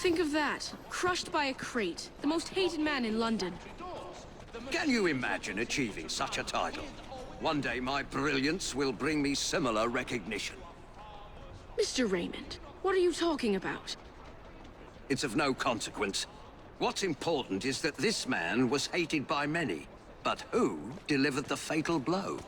Think of that. Crushed by a crate. The most hated man in London. Can you imagine achieving such a title? One day my brilliance will bring me similar recognition. Mr. Raymond, what are you talking about? It's of no consequence. What's important is that this man was hated by many. But who delivered the fatal blow?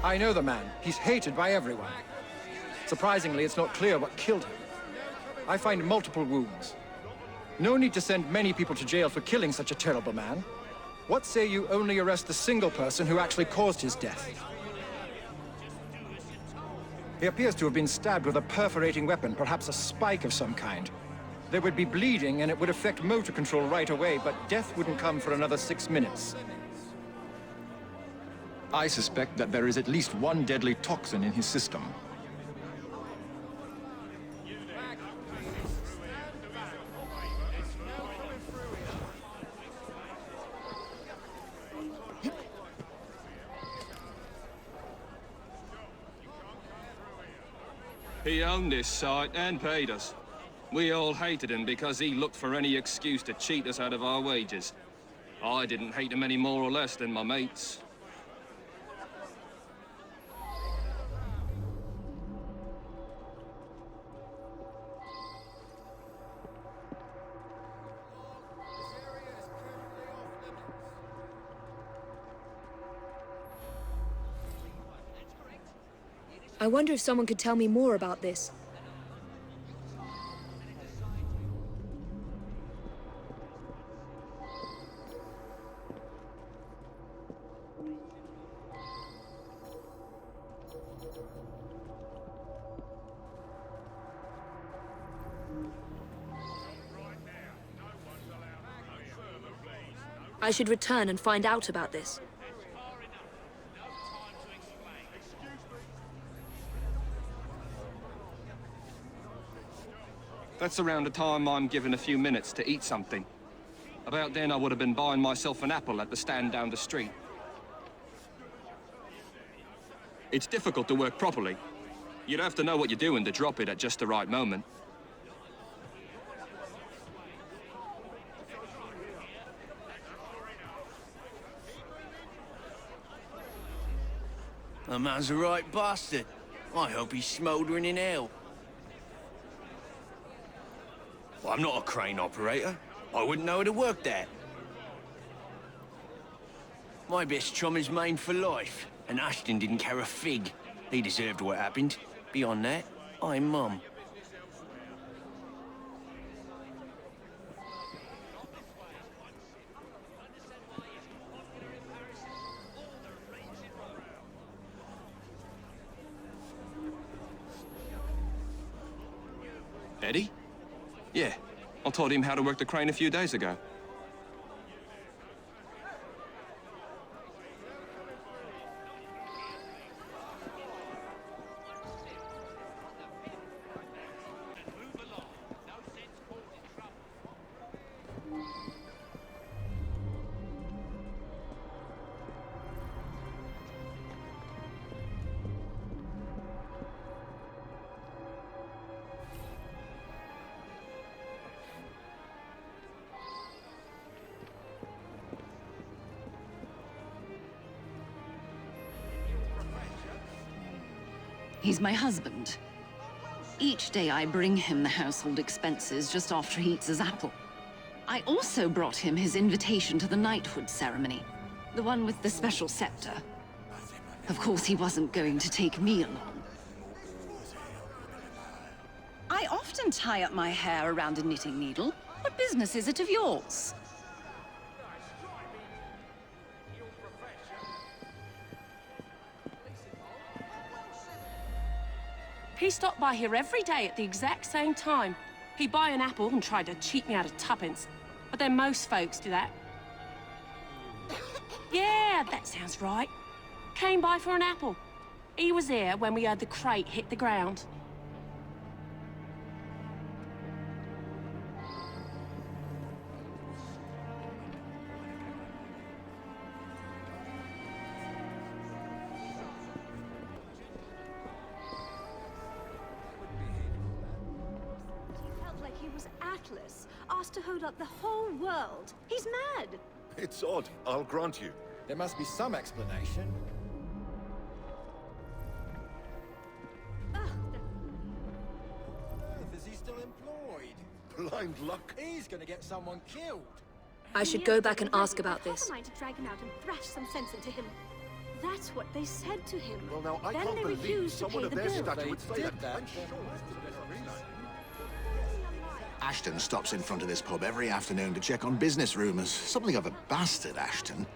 I know the man. He's hated by everyone. Surprisingly, it's not clear what killed him. I find multiple wounds. No need to send many people to jail for killing such a terrible man. What say you only arrest the single person who actually caused his death? He appears to have been stabbed with a perforating weapon, perhaps a spike of some kind. There would be bleeding and it would affect motor control right away, but death wouldn't come for another 6 minutes. I suspect that there is at least one deadly toxin in his system. He owned this site and paid us. We all hated him because he looked for any excuse to cheat us out of our wages. I didn't hate him any more or less than my mates. I wonder if someone could tell me more about this. I should return and find out about this. That's around the time I'm given a few minutes to eat something. About then I would have been buying myself an apple at the stand down the street. It's difficult to work properly. You'd have to know what you're doing to drop it at just the right moment. The man's a right bastard. I hope he's smouldering in hell. Well, I'm not a crane operator. I wouldn't know how to work that. My best chum is maimed for life, and Ashton didn't care a fig. He deserved what happened. Beyond that, I'm mum. Eddie? Yeah, I taught him how to work the crane a few days ago. He's my husband. Each day I bring him the household expenses just after he eats his apple. I also brought him his invitation to the knighthood ceremony. The one with the special scepter. Of course, he wasn't going to take me along. I often tie up my hair around a knitting needle. What business is it of yours? He stopped by here every day at the exact same time. He'd buy an apple and try to cheat me out of tuppence. But then most folks do that. Yeah, that sounds right. Came by for an apple. He was here when we heard the crate hit the ground. Asked to hold up the whole world. He's mad. It's odd, I'll grant you. There must be some explanation. Is he still employed? Blind luck. He's gonna get someone killed. I should go back and ask about this. How am I to drag him out and thrash some sense into him? That's what they said to him. Well, now, I then can't they believe refused to someone pay of the their bill. stature would say that. I'm sure. Ashton stops in front of this pub every afternoon to check on business rumors. Something of a bastard, Ashton.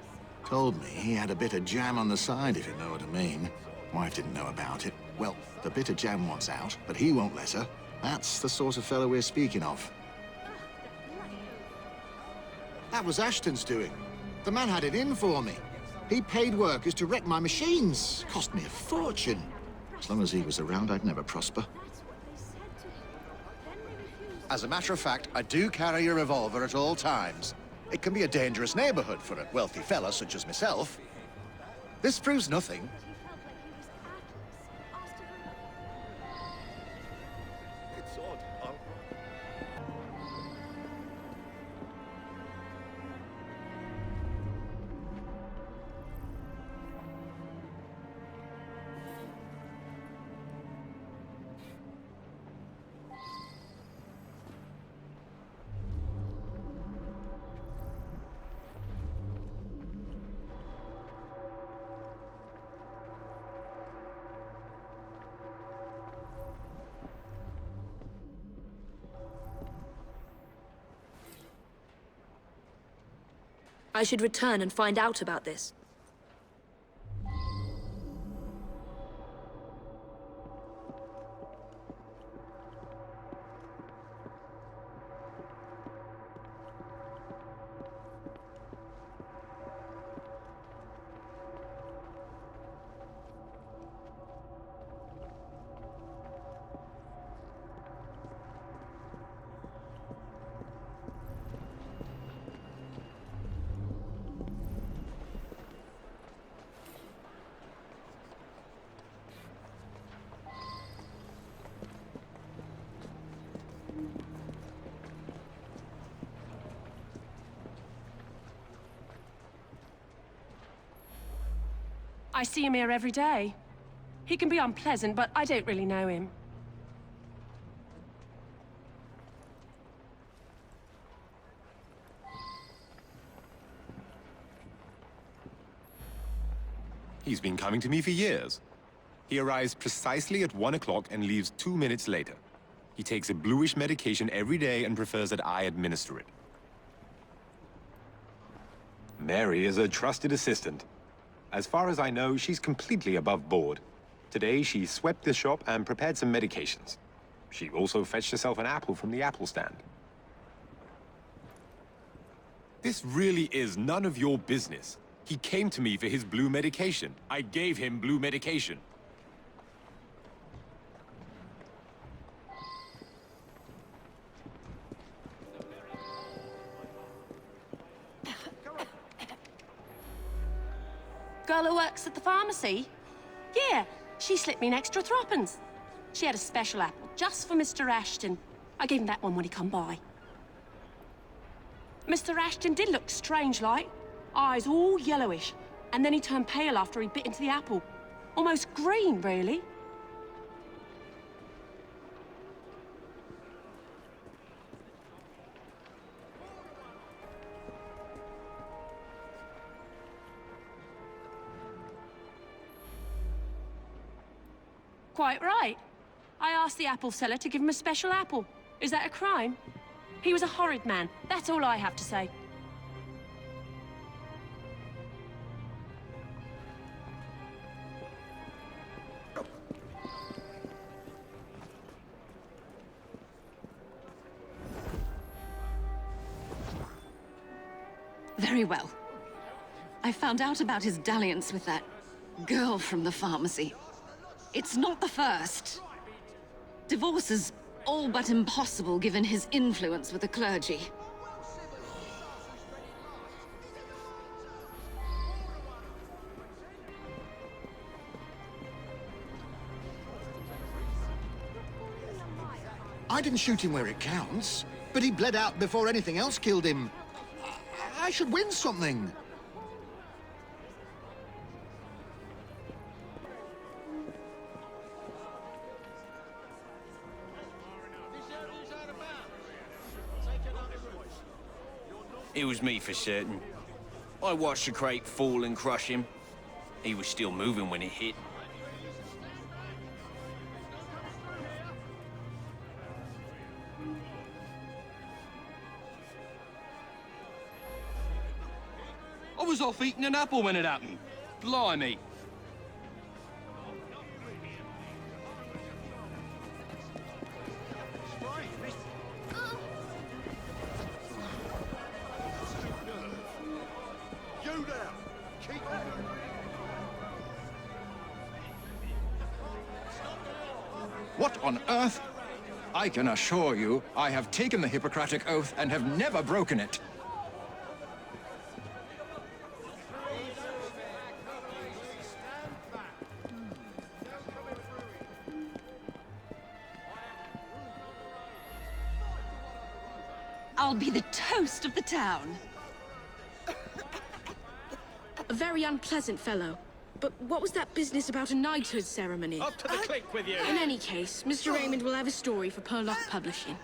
Told me he had a bit of jam on the side, if you know what I mean. Wife didn't know about it. Well, the bit of jam wants out, but he won't let her. That's the sort of fellow we're speaking of. That was Ashton's doing. The man had it in for me. He paid workers to wreck my machines. Cost me a fortune. As long as he was around, I'd never prosper. As a matter of fact, I do carry a revolver at all times. It can be a dangerous neighborhood for a wealthy fella such as myself. This proves nothing. It's odd, I'll... I should return and find out about this. I see him here every day. He can be unpleasant, but I don't really know him. He's been coming to me for years. He arrives precisely at 1 o'clock and leaves 2 minutes later. He takes a bluish medication every day and prefers that I administer it. Mary is a trusted assistant. As far as I know, she's completely above board. Today, she swept the shop and prepared some medications. She also fetched herself an apple from the apple stand. This really is none of your business. He came to me for his blue medication. I gave him blue medication. Girl who works at the pharmacy? Yeah, she slipped me an extra threepence. She had a special apple just for Mr. Ashton. I gave him that one when he come by. Mr. Ashton did look strange-like. Eyes all yellowish. And then he turned pale after he bit into the apple. Almost green, really. Quite right. I asked the apple seller to give him a special apple. Is that a crime? He was a horrid man. That's all I have to say. Very well. I found out about his dalliance with that girl from the pharmacy. It's not the first. Divorce is all but impossible given his influence with the clergy. I didn't shoot him where it counts, but he bled out before anything else killed him. I should win something. It was me for certain. I watched the crate fall and crush him. He was still moving when it hit. I was off eating an apple when it happened. Blimey. You there! Keep What on earth? I can assure you, I have taken the Hippocratic Oath and have never broken it. I'll be the toast of the town. A very unpleasant fellow. But what was that business about a knighthood ceremony? Up to the click with you! In any case, Mr. Raymond will have a story for Purlock Publishing.